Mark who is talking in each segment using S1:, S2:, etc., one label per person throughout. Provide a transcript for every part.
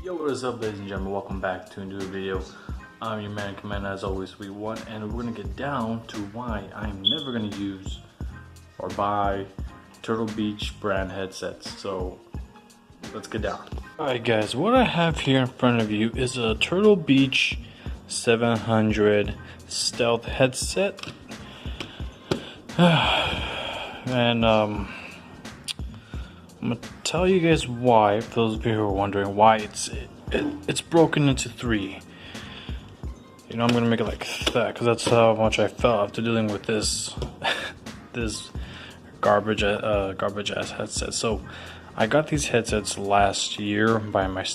S1: Yo, what is up, ladies and gentlemen? Welcome back to a new video. I'm your man command, as always, Sweet One, and we're gonna get down to why I'm never gonna use or buy Turtle Beach brand headsets. So let's get down. Alright guys, what I have here in front of you is a Turtle Beach 700 stealth headset. And I'm gonna tell you guys why, for those of you who are wondering why it's broken into three. You know, I'm gonna make it like that because that's how much I felt after dealing with this this garbage ass headset. So I got these headsets last year by my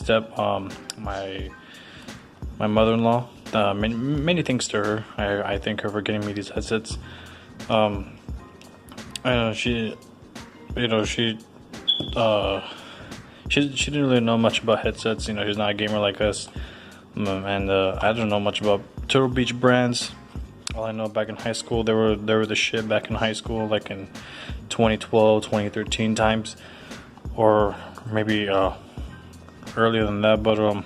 S1: my mother-in-law. Many thanks to her. I thank her for getting me these headsets. She didn't really know much about headsets. You know, she's not a gamer like us, and I don't know much about Turtle Beach brands. All I know, back in high school, they were the shit back in high school, like in 2012, 2013 times, or maybe earlier than that. But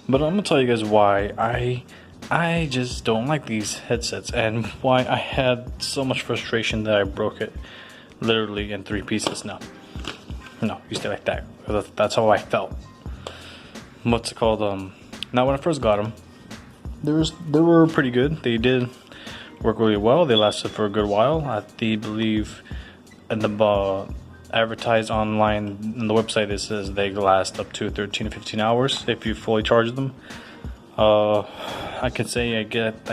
S1: but I'm gonna tell you guys why I just don't like these headsets, and why I had so much frustration that I broke it literally in three pieces. No, you stay like that. That's how I felt. What's it called? Now when I first got them, they were pretty good. They did work really well. They lasted for a good while. I believe in the advertised online on the website, it says they last up to 13 to 15 hours if you fully charge them. I could say I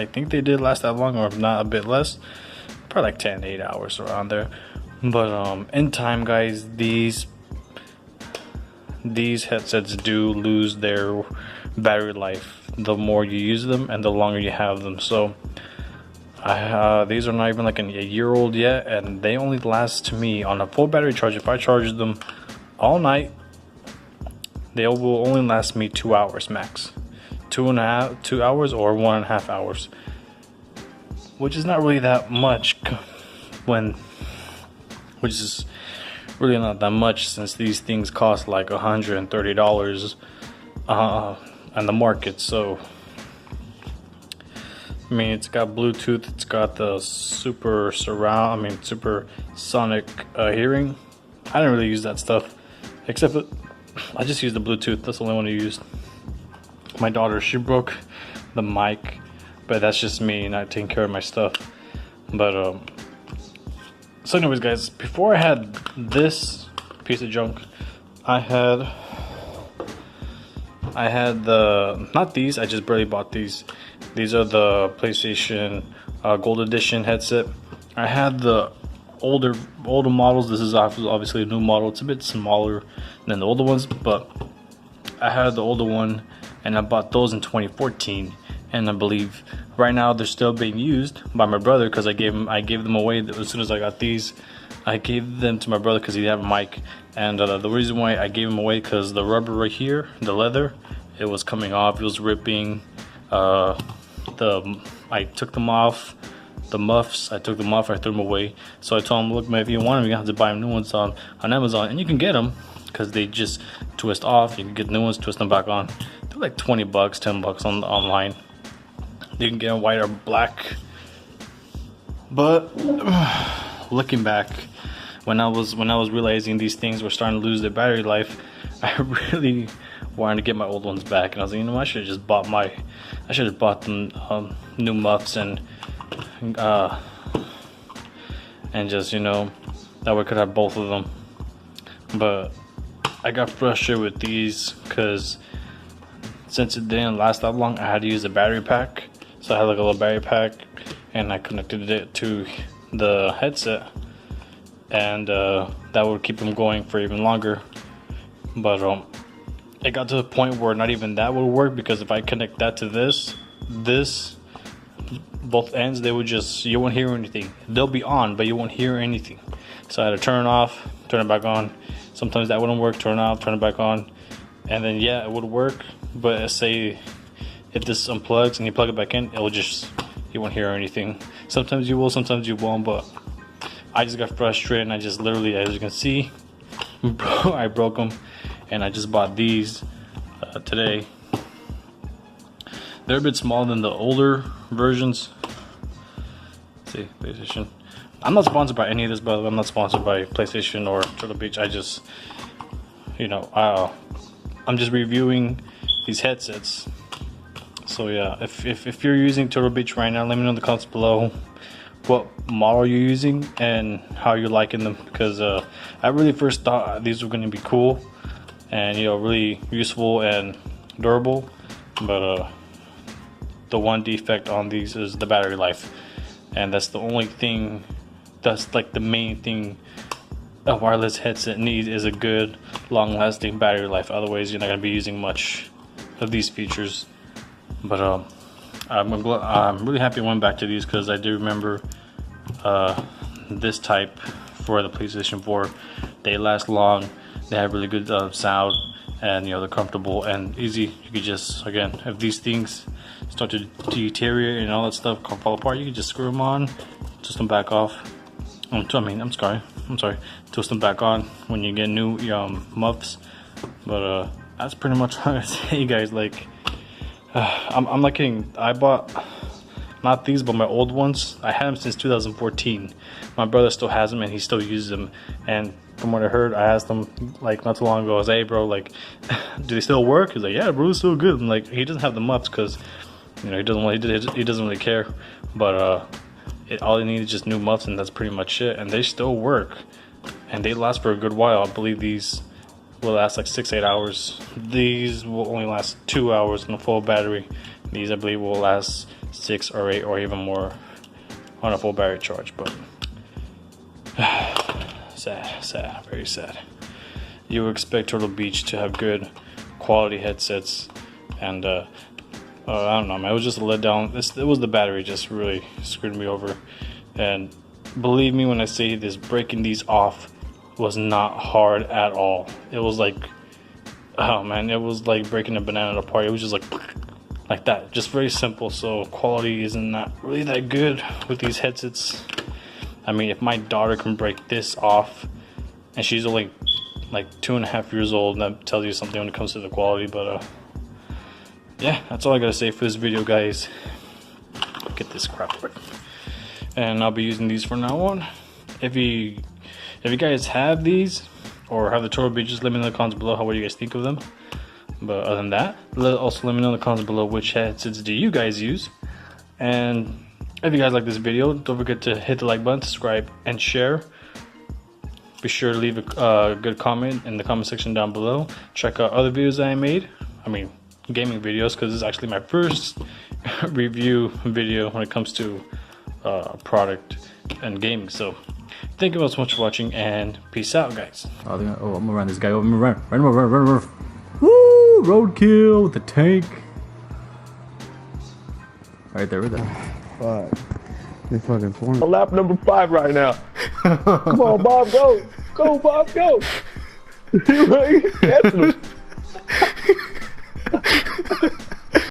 S1: think they did last that long, or if not a bit less, probably like 10 to 8 hours around there. But in time, guys, these headsets do lose their battery life the more you use them and the longer you have them. So these are not even like a year old yet, and they only last, to me, on a full battery charge. If I charge them all night, they will only last me 2 hours max. 2 hours or 1.5 hours, which is not really that much which is really not that much, since these things cost like $130 on the market. So I mean, it's got Bluetooth, it's got the super sonic hearing. I didn't really use that stuff, except I just used the Bluetooth. That's the only one I used. My daughter, she broke the mic, but that's just me not taking care of my stuff. But so anyways, guys, before I had this piece of junk, I had not these, I just barely bought these. These are the PlayStation Gold Edition headset. I had the older models. This is obviously a new model. It's a bit smaller than the older ones, but I had the older one, and I bought those in 2014, and I believe right now they're still being used by my brother, because I gave them away as soon as I got these. I gave them to my brother because he didn't have a mic, and the reason why I gave them away, because the rubber right here, the leather, it was coming off, it was ripping. I took them off, the muffs, I took them off, I threw them away. So I told him, look man, if you want them, you have to buy new ones on Amazon, and you can get them because they just twist off. You can get new ones, twist them back on. They're like $20, $10 online. You can get them white or black. But looking back, when I was realizing these things were starting to lose their battery life, I really wanted to get my old ones back. And I was like, you know, I should have bought them new muffs, and just, you know, that way I could have both of them. But I got frustrated with these because since it didn't last that long, I had to use a battery pack. So I had like a little battery pack, and I connected it to the headset, and that would keep them going for even longer. But it got to the point where not even that would work, because if I connect that to this both ends, they would just, you won't hear anything. They'll be on, but you won't hear anything. So I had to turn it off, turn it back on. Sometimes that wouldn't work. Turn it off, turn it back on, and then yeah, it would work. But say if this unplugs and you plug it back in, it'll just, you won't hear anything. Sometimes you will, sometimes you won't. But I just got frustrated, and I just literally, as you can see, I broke them, and I just bought these today. They're a bit smaller than the older versions. Let's see, PlayStation. I'm not sponsored by any of this, by the way. I'm not sponsored by PlayStation or Turtle Beach. I just, you know, I'm just reviewing these headsets. So yeah, if you're using Turtle Beach right now, let me know in the comments below what model you're using and how you're liking them, because I really first thought these were going to be cool and, you know, really useful and durable, but the one defect on these is the battery life, and that's the only thing, that's like the main thing a wireless headset needs, is a good long-lasting battery life. Otherwise you're not going to be using much of these features. But I'm really happy I went back to these, because I do remember this type for the PlayStation 4. They last long, they have really good sound, and, you know, they're comfortable and easy. You could just, again, if these things start to deteriorate and all that stuff fall apart, you can just screw them on, twist them back off. I'm sorry, twist them back on when you get new muffs. But that's pretty much what I say, guys. Like, I'm not kidding. I bought not these, but my old ones. I had them since 2014. My brother still has them and he still uses them. And from what I heard, I asked him like not too long ago, I was, hey bro, like, do they still work? He's like, yeah bro, it's still good. I'm like, he doesn't have the muffs because, you know, he doesn't really care. But all he needs is just new muffs, and that's pretty much it. And they still work, and they last for a good while. I believe these will last like 6-8 hours. These will only last 2 hours on a full battery. These, I believe, will last 6 or 8 or even more on a full battery charge. But sad, very sad. You would expect Turtle Beach to have good quality headsets, and I don't know, man, it was just a letdown. It was the battery just really screwed me over. And believe me when I say this, breaking these off was not hard at all. It was like, oh man, it was like breaking a banana apart. It was just like that, just very simple. So quality isn't not really that good with these headsets. I mean, if my daughter can break this off, and she's only like 2.5 years old, that tells you something when it comes to the quality. But yeah, that's all I gotta say for this video, guys. Get this crap right. And I'll be using these from now on. If you guys have these or have the Turtle Beach, just let me know in the comments below what you guys think of them. But other than that, also let me know in the comments below which headsets do you guys use. And if you guys like this video, don't forget to hit the like button, subscribe, and share. Be sure to leave a good comment in the comment section down below. Check out other videos I made. I mean, gaming videos, because this is actually my first review video when it comes to product and gaming. So thank you so much for watching, and peace out, guys. Oh, I'm gonna run this guy over. Run. Woo! Roadkill with the tank. Right there with that.
S2: Fuck. They fucking formed.
S3: Lap number 5 right now. Come on, Bob, go. Go, Bob, go. You right? Catching him.